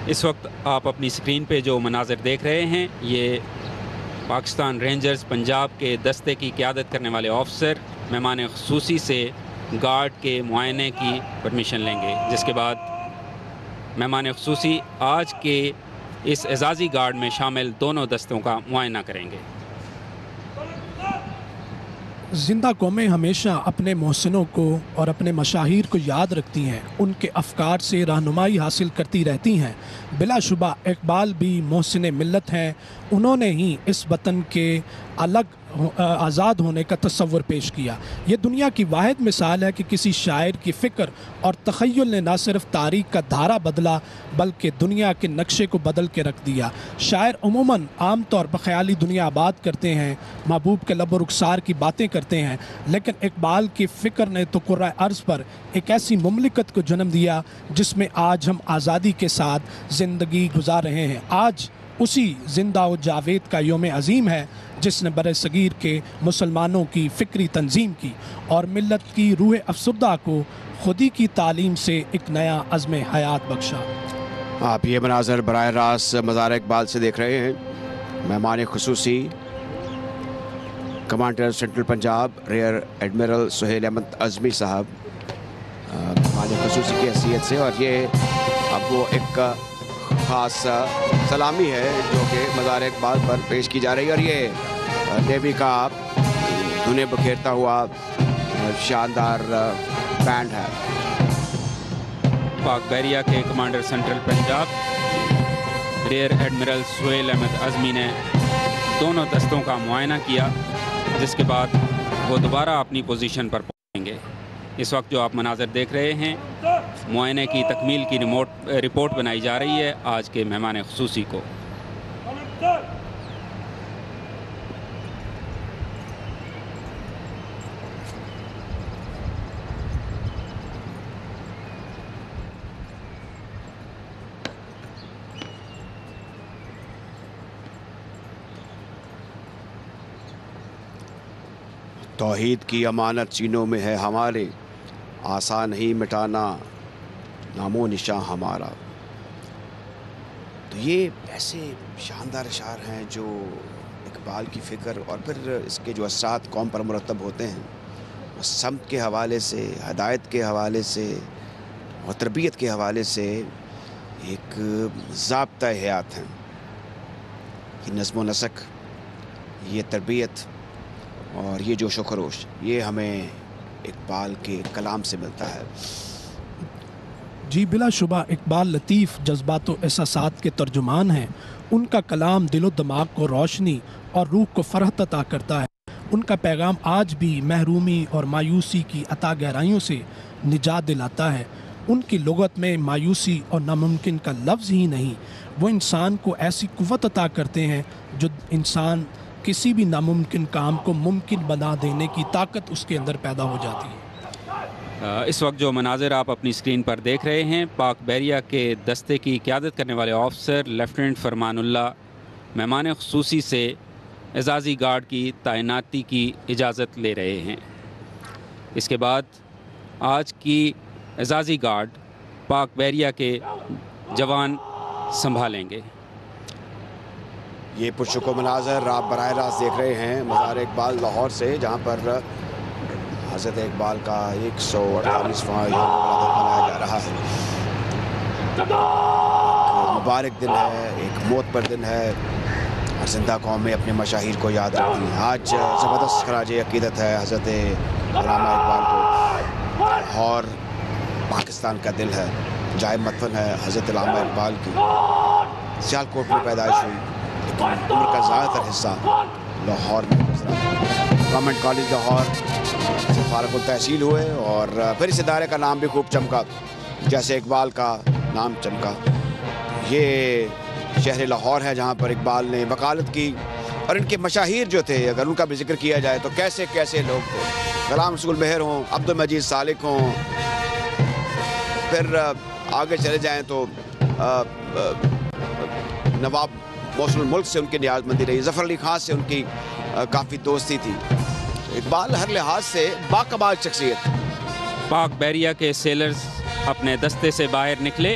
اس وقت آپ اپنی اسکرین پہ جو مناظر دیکھ رہے ہیں یہ پاکستان رینجرز پنجاب کے دستے کی قیادت کرنے والے آفیسر مہمان خصوصی سے گارڈ کے معائنے کی پرمیشن لیں گے، جس کے بعد مہمان خصوصی آج کے اس اعزازی گارڈ میں شامل دونوں دستوں کا معائنہ کریں گے۔ زندہ قومیں ہمیشہ اپنے محسنوں کو اور اپنے مشاہیر کو یاد رکھتی ہیں، ان کے افکار سے رہنمائی حاصل کرتی رہتی ہیں۔ بلا شبہ اقبال بھی محسن ملت ہیں، انہوں نے ہی اس وطن کے الگ آزاد ہونے کا تصور پیش کیا۔ یہ دنیا کی واحد مثال ہے کہ کسی شاعر کی فکر اور تخیل نے نہ صرف تاریخ کا دھارا بدلا بلکہ دنیا کے نقشے کو بدل کے رکھ دیا۔ شاعر عموماً عام طور پر خیالی دنیا آباد کرتے ہیں، محبوب کے لب و رخسار کی باتیں کرتے ہیں، لیکن اقبال کی فکر نے تو کرۂ ارض پر ایک ایسی مملکت کو جنم دیا جس میں آج ہم آزادی کے ساتھ زندگی گزار رہے ہیں۔ آج اسی زندہ و جاوید کا یوم عظیم ہے جس نے برِ صغیر کے مسلمانوں کی فکری تنظیم کی اور ملت کی روح افسردہ کو خودی کی تعلیم سے ایک نیا عزم حیات بخشا۔ آپ یہ مناظر براہ راست مزار اقبال سے دیکھ رہے ہیں۔ مہمان خصوصی commander central Punjab rear admiral Sohail Ahmed Azmi صاحب مہمان خصوصی کی حیثیت سے، اور یہ اب وہ ایک خاص سلامی ہے جو کہ مزار اقبال پر پیش کی جا رہی ہے، اور یہ نیوی کا دھنے بکھیرتا ہوا شاندار بینڈ ہے۔ پاک بحریہ کے commander central Punjab rear admiral Sohail Ahmed Azmi نے دونوں دستوں کا معائنہ کیا، جس کے بعد وہ دوبارہ اپنی پوزیشن پر پہنچیں گے۔ اس وقت جو آپ مناظر دیکھ رہے ہیں معائنے کی تکمیل کی رپورٹ بنائی جا رہی ہے آج کے مہمان خصوصی کو۔ توحید کی امانت سینوں میں ہے ہمارے، آسان نہیں مٹانا نام و نشاں ہمارا۔ تو یہ ایسے شاندار اشعار ہیں جو اقبال کی فکر اور پھر اس کے جو اثرات قوم پر مرتب ہوتے ہیں، سمت کے حوالے سے، ہدایت کے حوالے سے اور تربیت کے حوالے سے ایک ضابطۂ حیات ہیں۔ یہ نظم و نسق، یہ تربیت اور یہ جوش و خروش، یہ ہمیں اقبال کے کلام سے ملتا ہے۔ جی بلا شبہ اقبال لطیف جذبات و احساسات کے ترجمان ہیں۔ ان کا کلام دل و دماغ کو روشنی اور روح کو فرحت عطا کرتا ہے۔ ان کا پیغام آج بھی محرومی اور مایوسی کی عطا گہرائیوں سے نجات دلاتا ہے۔ ان کی لغت میں مایوسی اور ناممکن کا لفظ ہی نہیں، وہ انسان کو ایسی قوت عطا کرتے ہیں جو انسان کسی بھی ناممکن کام کو ممکن بنا دینے کی طاقت اس کے اندر پیدا ہو جاتی ہے۔ اس وقت جو مناظر آپ اپنی اسکرین پر دیکھ رہے ہیں پاک بحریہ کے دستے کی قیادت کرنے والے آفیسر لیفٹیننٹ فرمان اللہ مہمان خصوصی سے اعزازی گارڈ کی تعیناتی کی اجازت لے رہے ہیں۔ اس کے بعد آج کی اعزازی گارڈ پاک بحریہ کے جوان سنبھالیں گے۔ یہ پرشکو مناظر آپ براہ راست دیکھ رہے ہیں مزار اقبال لاہور سے، جہاں پر حضرت اقبال کا 148واں یوم ولادت منایا جا رہا ہے۔ ایک مبارک دن ہے، ایک موت پر دن ہے، اور زندہ قومیں اپنے مشاہیر کو یاد رکھتی ہیں۔ آج زبردست خراج عقیدت ہے حضرت علامہ اقبال کو، اور پاکستان کا دل ہے، جائے مدفن ہے حضرت علامہ اقبال کی۔ سیالکوٹ میں پیدائش ہوئی لیکن عمر کا زیادہ تر حصہ لاہور میں گزرا۔ گورنمنٹ کالج لاہور سے فارغ التحصیل ہوئے اور پھر اس ادارے کا نام بھی خوب چمکا جیسے اقبال کا نام چمکا۔ یہ شہر لاہور ہے جہاں پر اقبال نے وکالت کی، اور ان کے مشاہیر جو تھے اگر ان کا بھی ذکر کیا جائے تو کیسے کیسے لوگ تھے۔ غلام رسول مہر ہوں، عبد المجید سالک ہوں، پھر آگے چلے جائیں تو نواب موصل الملک سے ان کی نیاز مندی رہی، ظفر علی خان سے ان کی کافی دوستی تھی۔ اقبال ہر لحاظ سے باکمال شخصیت۔ پاک بحریہ کے سیلرز اپنے دستے سے باہر نکلے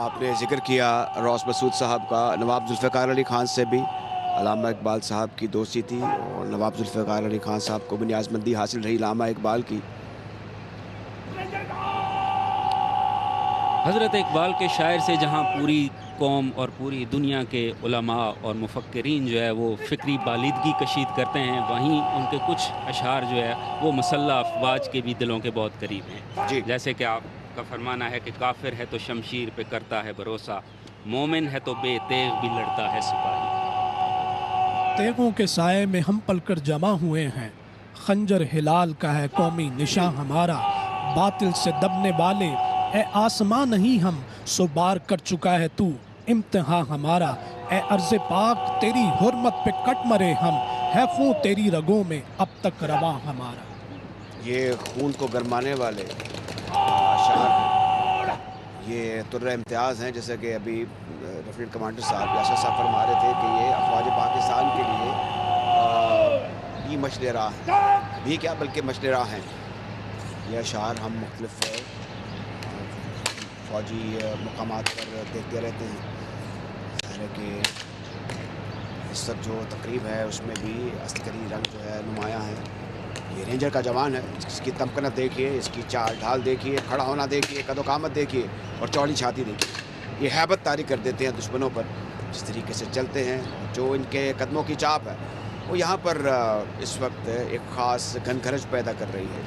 آپ نے ذکر کیا روس مسعود صاحب کا، نواب ذوالفقار علی خان سے بھی علامہ اقبال صاحب کی دوستی تھی اور نواب ذوالفقار علی خان صاحب کو بھی نیازمندی حاصل رہی علامہ اقبال کی۔ حضرت اقبال کے شاعر سے جہاں پوری قوم اور پوری دنیا کے علماء اور مفکرین جو ہے وہ فکری بالیدگی کشید کرتے ہیں، وہیں ان کے کچھ اشعار جو ہے وہ مسلح افواج کے بھی دلوں کے بہت قریب ہیں۔ جی، جیسے کہ آپ کا فرمانا ہے کہ کافر ہے تو شمشیر پہ کرتا ہے بھروسہ، مومن ہے تو بے تیغ بھی لڑتا ہے سپاہی۔ تیغوں کے سائے میں ہم پل کر جمع ہوئے ہیں، خنجر ہلال کا ہے قومی نشاں ہمارا، باطل سے دبنے والے اے آسماں نہیں ہم، سو بار کر چکا ہے تو امتحان ہمارا، اے ارض پاک تیری حرمت پہ کٹ مرے ہم، ہے خون تیری رگوں میں اب تک رواں ہمارا۔ یہ خون کو گرمانے والے اشعار ہیں، یہ طرح امتیاز ہیں، جیسے کہ ابھی لیفٹیننٹ کمانڈر صاحب یاسر صاحب فرما رہے تھے کہ یہ افواج پاکستان کے لیے بھی مشعل راہ ہیں، بھی کیا بلکہ مشعل راہ ہیں۔ یہ اشعار ہم مختلف فوجی مقامات پر دیکھتے رہتے ہیں۔ ظاہر ہے کہ اس وقت جو تقریب ہے اس میں بھی عسکری رنگ جو ہے نمایاں ہے۔ یہ رینجر کا جوان ہے، اس کی تمکنت دیکھیے، اس کی چال ڈھال دیکھیے، کھڑا ہونا دیکھیے، قد و قامت دیکھیے اور چوڑی چھاتی دیکھیے۔ یہ ہیبت طاری کر دیتے ہیں دشمنوں پر، جس طریقے سے چلتے ہیں، جو ان کے قدموں کی چاپ ہے وہ یہاں پر اس وقت ایک خاص گھنگھرج پیدا کر رہی ہے۔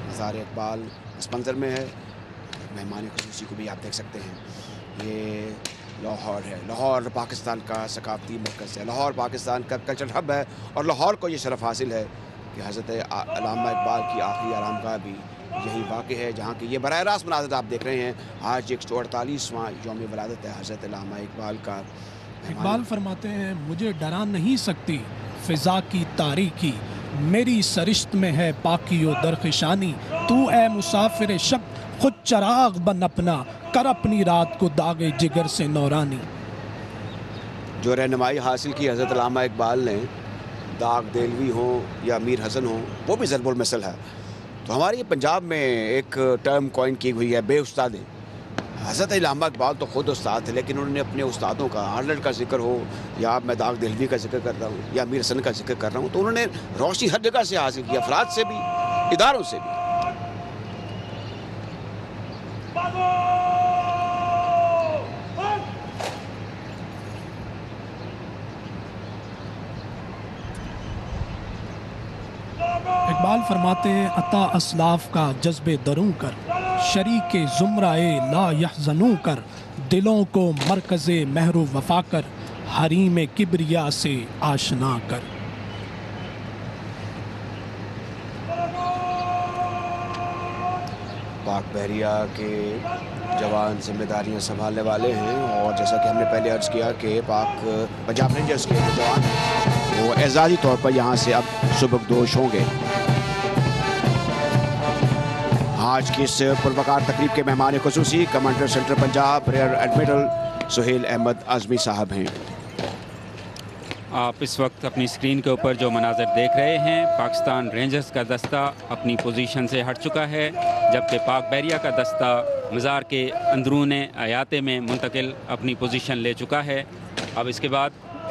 مزار اقبال اس منظر میں ہے، مہمان خصوصی کو بھی آپ دیکھ سکتے ہیں۔ یہ لاہور ہے، لاہور پاکستان کا ثقافتی مرکز ہے، لاہور پاکستان کا کلچر ہب ہے، اور لاہور کو یہ شرف حاصل ہے کہ حضرت علامہ اقبال کی آخری آرامگاہ بھی یہی واقع ہے، جہاں کہ یہ براہ راست مناظر آپ دیکھ رہے ہیں۔ آج 148واں یوم ولادت ہے حضرت علامہ اقبال کا۔ اقبال فرماتے ہیں مجھے ڈرا نہیں سکتی فضا کی تاریکی، میری سرشت میں ہے پاکی و درخشانی، تو اے مسافر شب خود چراغ بن اپنا، کر اپنی رات کو داغ جگر سے نورانی۔ جو رہنمائی حاصل کی حضرت علامہ اقبال نے، داغ دہلوی ہوں یا میر حسن ہوں، وہ بھی ضرب المثل ہے۔ تو ہمارے یہ پنجاب میں ایک ٹرم کوائن کی ہوئی ہے، بے استادیں۔ حضرت علامہ اقبال تو خود استاد تھے، لیکن انہوں نے اپنے استادوں کا، آرلنڈ کا ذکر ہو یا میں داغ دہلوی کا ذکر کر رہا ہوں یا میر حسن کا ذکر کر رہا ہوں، تو انہوں نے روشنی ہر جگہ سے حاصل کی، افراد سے بھی، اداروں سے بھی۔ اقبال فرماتے ہیں عطا اسلاف کا جذب دروں کر، شریک زمرائے لا یحزنوں کر، دلوں کو مرکز مہر و وفا کر، حریم کبریا سے آشنا کر۔ پاک بحریہ کے جوان ذمہ داریاں سنبھالنے والے ہیں، اور جیسا کہ ہم نے پہلے عرض کیا کہ پاک پنجاب رینجرز کے جو جوان ہیں وہ اعزازی طور پر یہاں سے اب سبکدوش ہوں گے۔ آج کی اس پروقار تقریب کے مہمان خصوصی commander central Punjab rear admiral Sohail Ahmed Azmi صاحب ہیں۔ آپ اس وقت اپنی اسکرین کے اوپر جو مناظر دیکھ رہے ہیں، پاکستان رینجرز کا دستہ اپنی پوزیشن سے ہٹ چکا ہے، جبکہ پاک بحریہ کا دستہ مزار کے اندرون احاطے میں منتقل اپنی پوزیشن لے چکا ہے۔ اب اس کے بعد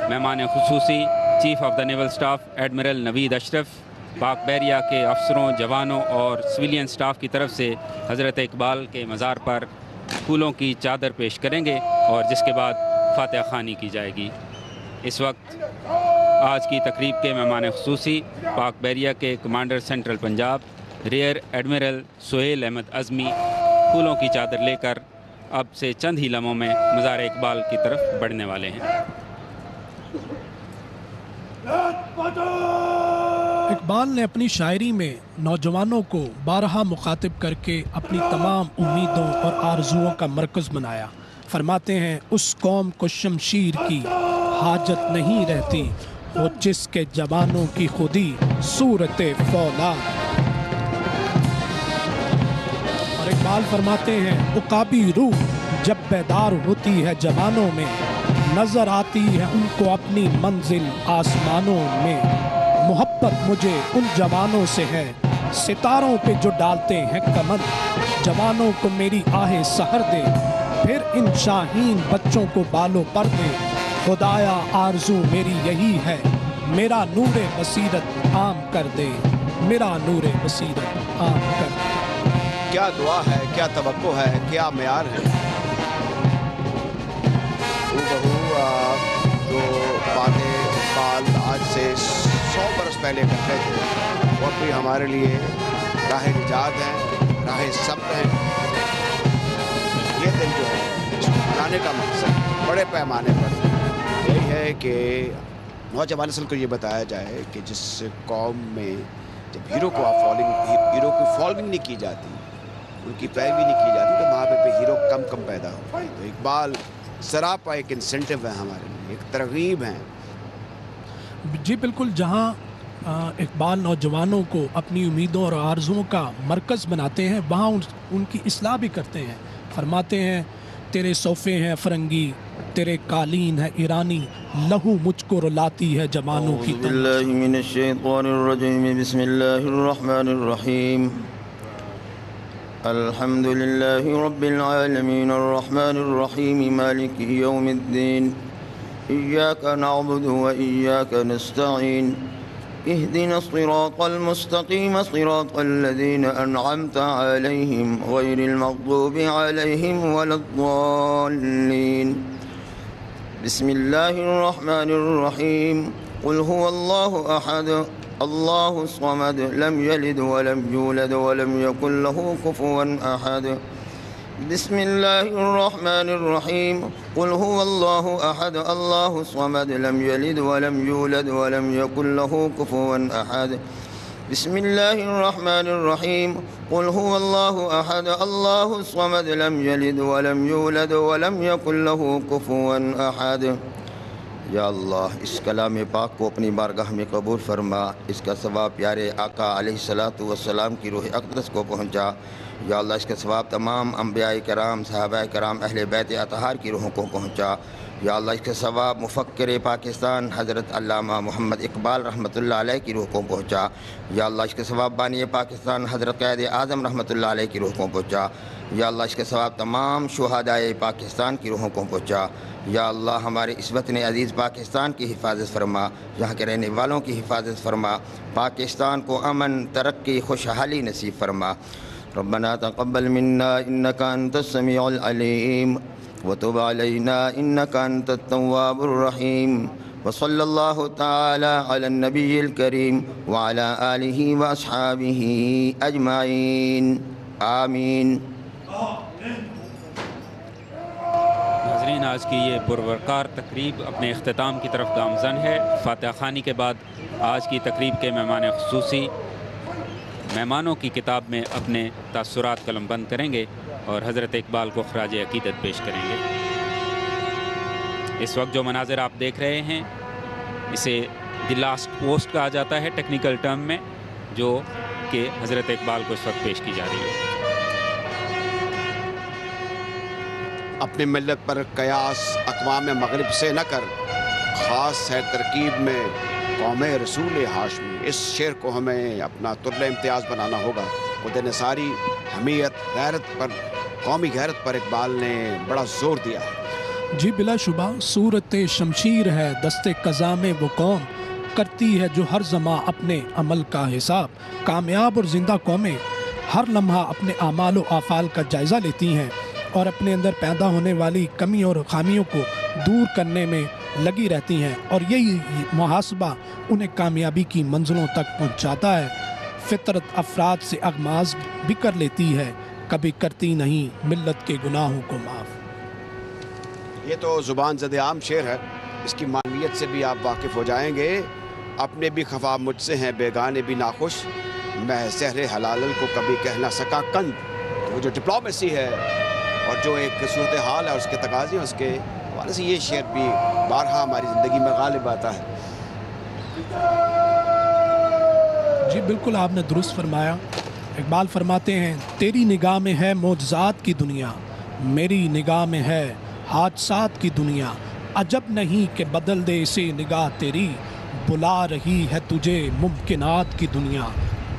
مہمان خصوصی chief of the naval staff admiral Naveed Ashraf پاک بحریہ کے افسروں، جوانوں اور سویلین سٹاف کی طرف سے حضرت اقبال کے مزار پر پھولوں کی چادر پیش کریں گے، اور جس کے بعد فاتحہ خوانی کی جائے گی۔ اس وقت آج کی تقریب کے مہمان خصوصی پاک بحریہ کے commander central Punjab rear admiral Sohail Ahmed Azmi پھولوں کی چادر لے کر اب سے چند ہی لمحوں میں مزار اقبال کی طرف بڑھنے والے ہیں۔ اقبال نے اپنی شاعری میں نوجوانوں کو بارہا مخاطب کر کے اپنی تمام امیدوں اور آرزوؤں کا مرکز بنایا۔ فرماتے ہیں اس قوم کو شمشیر کی حاجت نہیں رہتی، وہ جس کے جوانوں کی خودی صورت فولاد۔ اور اقبال فرماتے ہیں عقابی روح جب بیدار ہوتی ہے جوانوں میں، نظر آتی ہے ان کو اپنی منزل آسمانوں میں۔ محبت مجھے ان جوانوں سے ہے ستاروں پہ جو ڈالتے ہیں کمند، جوانوں کو میری آہ سحر دے پھر ان شاہین بچوں کو بالوں پر دے، خدایا آرزو میری یہی ہے، میرا نور بصیرت عام کر دے، میرا نور بصیرت عام کر دے۔ کیا دعا ہے، کیا توقع ہے، کیا معیار ہے۔ جو باتیں اقبال آج سے 100 برس پہلے کرتے تھے وہ بھی ہمارے لیے راہ نجات ہیں، راہ سبق ہیں۔ یہ دن جو ہے اس کو بنانے کا مقصد بڑے پیمانے پر یہی ہے کہ نوجوان نسل کو یہ بتایا جائے کہ جس قوم میں جب ہیرو کی فالوئنگ نہیں کی جاتی، ان کی پیروی نہیں کی جاتی، تو وہاں پہ ہیرو کم پیدا ہوتے ہیں۔ تو اقبال سراپا ایک انسینٹیو ہے ہمارے لیے، ایک ترغیب ہے۔ جی بالکل، جہاں اقبال نوجوانوں کو اپنی امیدوں اور آرزوؤں کا مرکز بناتے ہیں، وہاں ان کی اصلاح بھی کرتے ہیں۔ فرماتے ہیں تیرے صوفے ہیں فرنگی، تیرے قالین ہے ایرانی، لہو مجھ کو رلاتی ہے جوانوں کی اعوذ باللہ من الشیطان الرجیم، بسم اللہ الرحمن الرحیم۔ الحمد للہ رب العالمین الرحمن الرحیم مالک یوم الدین، ایاک نعبد و ایاک نستعین، اہدنا الصراط المستقیم صراط الذین انعمت علیہم غیر المغضوب علیہم ولا الضالین۔ بسم اللہ الرحمن الرحیم، قل هو اللہ احد اللہ الصمد لم یلد ولم یولد ولم یکن له کفوا احد۔ بسم اللہ الرحمن الرحیم، قل هو اللہ احد اللہ الصمد لم یلد ولم یولد ولم یکن له کفوا احد۔ بسم اللہ الرحمن الرحیم، قل هو اللہ احد اللہ الصمد لم یلد ولم یولد ولم یکن له کفوا احد۔ یا اللہ اس کلام پاک کو اپنی بارگاہ میں قبول فرما، اس کا ثواب پیارے آقا علیہ الصلاۃ والسلام کی روح اقدس کو پہنچا۔ یا اللہ اس کا ثواب تمام انبیاء کرام، صحابہ کرام، اہل بیت اطہار کی روحوں کو پہنچا۔ یا اللہ اس کا ثواب مفکر پاکستان حضرت علامہ محمد اقبال رحمۃ اللہ علیہ کی روح کو پہنچا۔ یا اللہ اس کا ثواب بانی پاکستان حضرت قائد اعظم رحمۃ اللہ علیہ کی روح کو پہنچا۔ یا اللہ اس کا ثواب تمام شہدائے پاکستان کی روحوں کو پہنچا۔ یا اللہ ہمارے اس وطن عزیز پاکستان کی حفاظت فرما، یہاں کے رہنے والوں کی حفاظت فرما، پاکستان کو امن، ترقی، خوشحالی نصیب فرما۔ ربنا تقبل منا انك انت السميع العليم وتب علينا انك انت التواب الرحيم، وصلى الله تعالى على النبي الكريم وعلى آله واصحابه اجمعين آمین۔ ناظرین، آج کی یہ پروقار تقریب اپنے اختتام کی طرف گامزن ہے۔ فاتحہ خوانی کے بعد آج کی تقریب کے مہمان خصوصی مہمانوں کی کتاب میں اپنے تاثرات قلم بند کریں گے اور حضرت اقبال کو خراج عقیدت پیش کریں گے۔ اس وقت جو مناظر آپ دیکھ رہے ہیں اسے دی لاسٹ پوسٹ کہا جاتا ہے ٹیکنیکل ٹرم میں، جو کہ حضرت اقبال کو اس وقت پیش کی جا رہی ہے۔ اپنی ملت پر قیاس اقوام مغرب سے نہ کر، خاص ہے ترکیب میں قوم رسول ہاشمی۔ اس شعر کو ہمیں اپنا طرل امتیاز بنانا ہوگا۔ خود نثاری، حمیت، غیرت پر، قومی غیرت پر اقبال نے بڑا زور دیا ہے۔ جی بلا شبہ صورت شمشیر ہے دست قضا میں وہ قوم، کرتی ہے جو ہر زماں اپنے عمل کا حساب۔ کامیاب اور زندہ قومیں ہر لمحہ اپنے اعمال و افعال کا جائزہ لیتی ہیں اور اپنے اندر پیدا ہونے والی کمی اور خامیوں کو دور کرنے میں لگی رہتی ہیں، اور یہی محاسبہ انہیں کامیابی کی منزلوں تک پہنچاتا ہے۔ فطرت افراد سے اغماز بھی کر لیتی ہے، کبھی کرتی نہیں ملت کے گناہوں کو معاف۔ یہ تو زبان زد عام شعر ہے، اس کی معنویت سے بھی آپ واقف ہو جائیں گے۔ اپنے بھی خفا مجھ سے ہیں، بیگانے بھی ناخوش، میں زہر حلال کو کبھی کہہ نہ سکا کند۔ وہ جو ڈپلومیسی ہے اور جو ایک صورتحال ہے، اس کے تقاضے ہیں، اس کے حوالے سے یہ شعر بھی بارہا ہماری زندگی میں غالب آتا ہے۔ جی بالکل آپ نے درست فرمایا۔ اقبال فرماتے ہیں تیری نگاہ میں ہے معجزات کی دنیا، میری نگاہ میں ہے حادثات کی دنیا، عجب نہیں کہ بدل دے اسے نگاہ تیری، بلا رہی ہے تجھے ممکنات کی دنیا،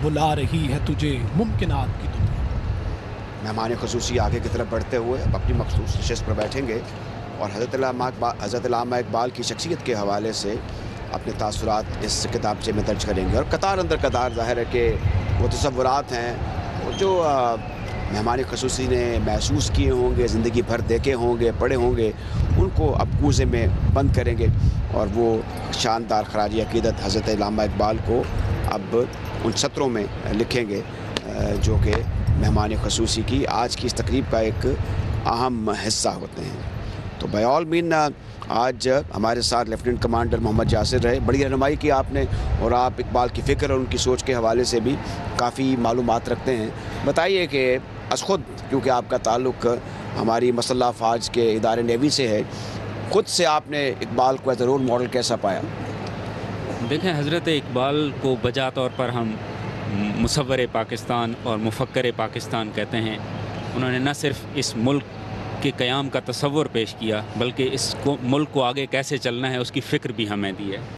بلا رہی ہے تجھے ممکنات کی دنیا۔ مہمان خصوصی آگے کی طرف بڑھتے ہوئے اپنی مخصوص نشست پر بیٹھیں گے اور حضرت علامہ اقبال کی شخصیت کے حوالے سے اپنے تاثرات اس کتابچے میں درج کریں گے. اور قطار اندر قطار ظاہر ہے کہ وہ تصورات ہیں جو مہمان خصوصی نے محسوس کیے ہوں گے, زندگی بھر دیکھے ہوں گے, پڑھے ہوں گے, ان کو اب کوزے میں بند کریں گے اور وہ شاندار خراج عقیدت حضرت علامہ اقبال کو اب ان سطروں میں لکھیں گے جو کہ مہمان خصوصی کی آج کی اس تقریب کا ایک اہم حصہ ہوتے ہیں. تو بائی آل مین آج ہمارے ساتھ لیفٹیننٹ کمانڈر محمد یاسر رہے. بڑی رہنمائی کی آپ نے اور آپ اقبال کی فکر اور ان کی سوچ کے حوالے سے بھی کافی معلومات رکھتے ہیں. بتائیے کہ از خود, کیونکہ آپ کا تعلق ہماری مسلح افواج کے ادارے نیوی سے ہے, خود سے آپ نے اقبال کو ایز اے رول ماڈل کیسا پایا؟ دیکھیں, حضرت اقبال کو بجا طور پر ہم مصور پاکستان اور مفکر پاکستان کہتے ہیں. انہوں نے نہ صرف اس ملک کے قیام کا تصور پیش کیا بلکہ اس کو ملک کو آگے کیسے چلنا ہے اس کی فکر بھی ہمیں دی ہے.